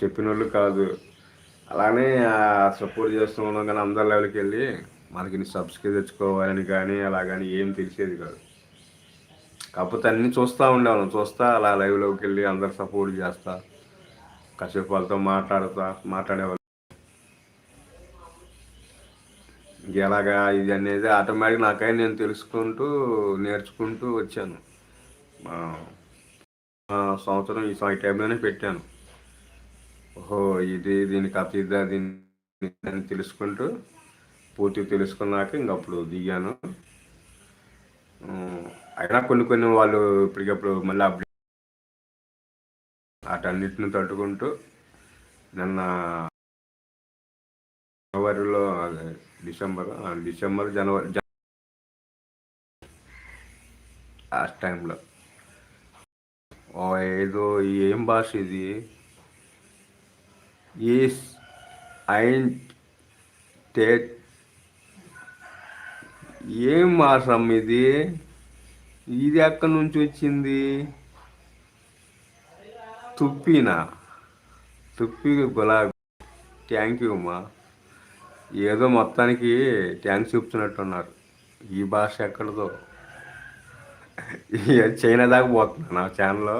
చెప్పిన వాళ్ళు కాదు. అలానే సపోర్ట్ చేస్తూ ఉన్నాం కానీ అందరి లెవెల్కి వెళ్ళి మనకి సబ్స్క్రైబ్ తెచ్చుకోవాలని కానీ అలా కానీ ఏం తెలిసేది కాదు. కాకపోతే అన్నీ చూస్తూ ఉండేవాళ్ళం, చూస్తా అలా లైవ్లోకి వెళ్ళి అందరు సపోర్ట్ చేస్తా కాసేపు వాళ్ళతో మాట్లాడేవాళ్ళం. ఎలాగా ఇది అనేది ఆటోమేటిక్ నాకై నేను తెలుసుకుంటూ నేర్చుకుంటూ వచ్చాను. సంవత్సరం ఈ టైంలోనే పెట్టాను. ఓహో దీని కథ ఇదా దీన్ని తెలుసుకుంటూ పూర్తిగా తెలుసుకున్నాక ఇంకప్పుడు దిగాను. అయినా కొన్ని వాళ్ళు ఇప్పటికప్పుడు మళ్ళీ అప్డేట్ వాటన్నిటిని తట్టుకుంటూ నిన్న జనవరిలో డిసెంబర్ జనవరి ఆ టైంలో ఏదో ఏం భాష ఇది, ఈస్ ఐన్ టేట్ ఏం మాసం ఇది ఎక్కడి నుంచి వచ్చింది? తుప్పి గులాబీ. థ్యాంక్ యూ అమ్మా. ఏదో మొత్తానికి థ్యాంక్స్ చెప్తున్నట్టున్నారు. ఈ భాష ఎక్కడదో చైనా దాకా పోతున్నా నా ఛానల్లో.